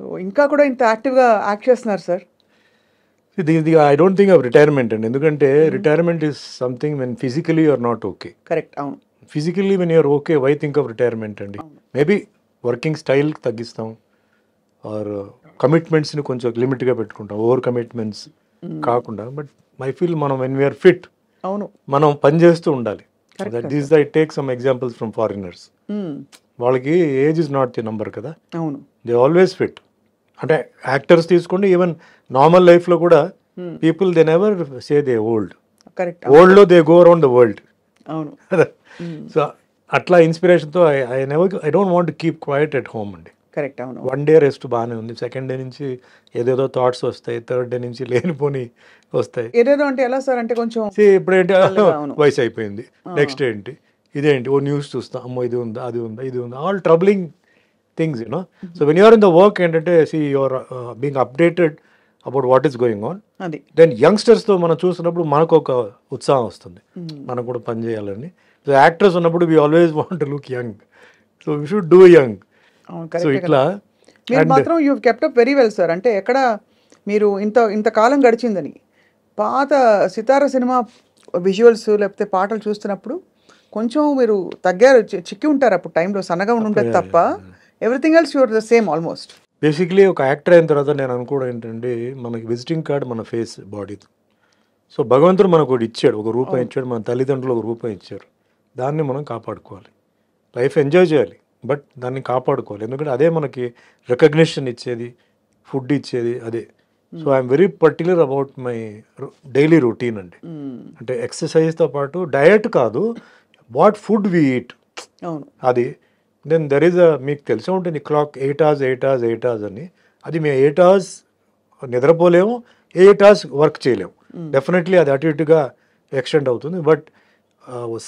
So ఇంకా కూడా ఇంత యాక్టివ్‌గా యాక్ట్ చేస్తున్నారు sir. I don't think of retirement అండి. ఎందుకంటే retirement is something when physically you're not okay. Correct. అవును. Physically when you're okay why think of retirement అండి. మేబీ వర్కింగ్ స్టైల్ తగ్గిస్తాం ఆర్ కమిట్మెంట్స్ని కొంచెం లిమిట్గా పెట్టుకుంటాం, ఓవర్ కమిట్మెంట్స్ కాకుండా. బట్ ఐ ఫీల్ మనం వెన్ వీఆర్ ఫిట్ అవును. మనం పని చేస్తూ ఉండాలి. That I take some examples from foreigners. వాళ్ళకి age is not the number కదా, అవును. They always fit. అంటే యాక్టర్స్ తీసుకోండి, ఈవెన్ నార్మల్ లైఫ్లో కూడా people they never say they old. Correct. ఓల్డ్లో they go around the world. అవును. సో అట్లా ఇన్స్పిరేషన్తో I don't want keep quiet at home అండి. కరెక్ట్. అవును. వన్ డే రెస్ట్ బాగానే ఉంది, సెకండ్ డే నుంచి ఏదేదో థాట్స్ వస్తాయి, థర్డ్ డే నుంచి లేనిపోని వస్తాయి. ఏదేదో అంటే ఎలా సార్? అంటే కొంచెం ఇప్పుడేంటి అవును. వయసు అయిపోయింది, నెక్స్ట్ ఏంటి, ఇదేంటి, ఓ న్యూస్ చూస్తాం, అమ్మో ఇది ఉందా అది ఉందా ఇది ఉందా, all troubling things you know. So when you're in the work ఏంటంటే you're being updated about what is going on. అది దెన్ యంగ్స్టర్స్తో మనం చూసినప్పుడు మనకు ఒక ఉత్సాహం వస్తుంది, మనం కూడా పని చేయాలని. సో యాక్టర్స్ ఉన్నప్పుడు we always want to look young, so we should do young. అవును. So correct. ఇట్లా మీరు మాత్రం you kept up very well sir. అంటే ఎక్కడ మీరు ఇంత కాలం గడిచిందని పాత సితార సినిమా విజువల్స్ లేకపోతే పాటలు చూస్తున్నప్పుడు కొంచెం మీరు తగ్గారు, చిక్కి ఉంటారు అప్పుడు టైంలో, సన్నగా ఉండదు తప్ప everything else your the same almost. Basically ఒక యాక్టర్ అయిన తర్వాత నేను అనుకోవడం ఏంటంటే మనకి విజిటింగ్ కార్డ్ మన ఫేస్ బాడీతో. సో భగవంతుడు మనకు ఒకటి ఇచ్చాడు, ఒక రూపం ఇచ్చాడు, మన తల్లిదండ్రులు ఒక రూపం ఇచ్చారు, దాన్ని మనం కాపాడుకోవాలి. లైఫ్ ఎంజాయ్ చేయాలి బట్ దాన్ని కాపాడుకోవాలి, ఎందుకంటే అదే మనకి రికగ్నిషన్ ఇచ్చేది, ఫుడ్ ఇచ్చేది అదే. So I'm very particular about my daily routine అండి. అంటే ఎక్సర్సైజ్తో పాటు డయట్ కాదు, వాట్ ఫుడ్ వి ఈట్ అవును. అది. దెన్ దెర్ ఈజ్ మీకు తెలిసే ఉంటుంది క్లాక్ 8 hours 8 hours 8 hours అని. అది మేము 8 hours నిద్రపోలేము, 8 hours వర్క్ చేయలేము. డెఫినెట్లీ అది అటు ఇటుగా ఎక్స్టెండ్ అవుతుంది. బట్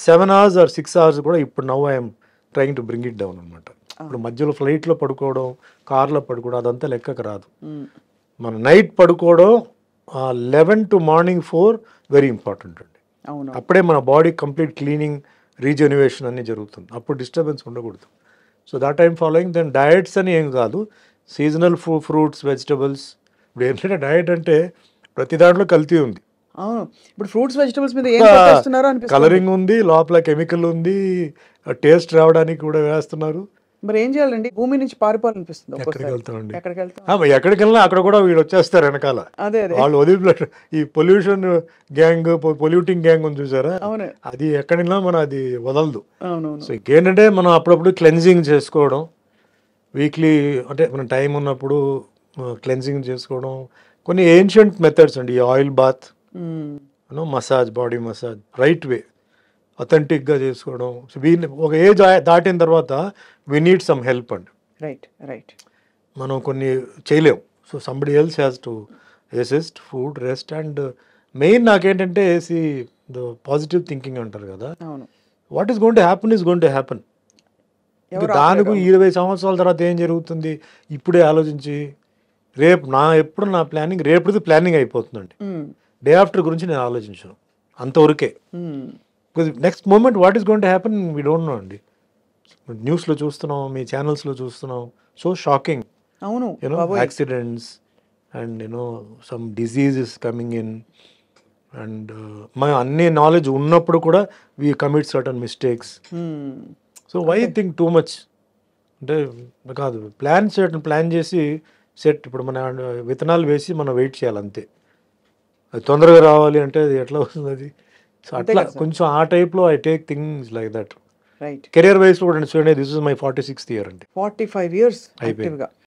7 hours or 6 hours కూడా ఇప్పుడు now I'm trying to bring it down అనమాట. ఇప్పుడు మధ్యలో ఫ్లైట్లో పడుకోవడం, కార్లో పడుకోవడం అదంతా లెక్కకు రాదు. మన నైట్ పడుకోవడం 11 to morning 4 వెరీ ఇంపార్టెంట్ అండి. అవును. అప్పుడే మన బాడీ కంప్లీట్ క్లీనింగ్, రీజెన్యువేషన్ అన్నీ జరుగుతుంది, అప్పుడు డిస్టర్బెన్స్ ఉండకూడదు. So that I'm following. Then diets అని ఏం కాదు, సీజనల్ ఫ్రూట్స్, వెజిటబుల్స్. ఇప్పుడు ఏంటంటే డయట్ అంటే ప్రతి దాంట్లో కల్తీ ఉంది. అవును. ఇప్పుడు ఫ్రూట్స్ వెజిటబుల్స్ మీద ఏం చేస్తున్నారో అనిపిస్తుంది. కలరింగ్ ఉంది, లోపల కెమికల్ ఉంది, టేస్ట్ రావడానికి కూడా వేస్తున్నారు. మరి ఏం చేయాలండి? భూమి నుంచి పారిపోవాలనిపిస్తుంది ఎక్కడికి ఒక్కోసారి. వెళ్తామండి? ఎక్కడికి వెళ్తాం? ఎక్కడికి వెళ్ళినా అక్కడ కూడా వీడు వచ్చేస్తారు వెనకాల. అదే అదే. వాళ్ళు వదిలి ఈ పొల్యూషన్ గ్యాంగ్, పొల్యూటింగ్ గ్యాంగ్ ఉంది చూసారా, అవును. అది ఎక్కడినా మన అది వదలదు. అవునవును. సో ఇంకేంటంటే మనం అప్పుడప్పుడు క్లెన్జింగ్ చేసుకోవడం, వీక్లీ అంటే మన టైం ఉన్నప్పుడు క్లెన్జింగ్ చేసుకోవడం. కొన్ని ఏన్షియంట్ మెథడ్స్ అండి, oil bath, massage, body massage right way అథెంటిక్గా చేసుకోవడం. సో ఒక ఏజ్ దాటిన తర్వాత వీ నీడ్ సమ్ హెల్ప్ అండి. Right right. మనం కొన్ని చేయలేం. So somebody else has to assist, food, rest. And main నాకేంటంటే ద పాజిటివ్ థింకింగ్ అంటారు కదా, అవును. What is going to happen is going to happen. దానికి 20 సంవత్సరాల తర్వాత ఏం జరుగుతుంది ఇప్పుడే ఆలోచించి రేపు ఎప్పుడు నా ప్లానింగ్ రేపుది ప్లానింగ్ అయిపోతుందండి. డే ఆఫ్టర్ గురించి నేను ఆలోచించను అంతవరకే. Next moment what is going to happen we don't know అండి. న్యూస్లో చూస్తున్నాం, మీ ఛానల్స్లో చూస్తున్నాం, సో షాకింగ్. అవును. Accidents and some diseases coming in. And మన అన్ని నాలెడ్జ్ ఉన్నప్పుడు కూడా we commit certain mistakes. So why think too much అంటే కాదు, ప్లాన్ చేసి ఇప్పుడు మన విత్తనాలు వేసి మనం వెయిట్ చేయాలి అంతే. అది తొందరగా రావాలి అంటే అది ఎట్లా వస్తుంది అది. సో అట్లా కొంచెం ఆ టైప్లో I take things like that. Right. Career wise కూడా చూడండి, this is my 46th year అండి. 45 years యాక్టివ్గా.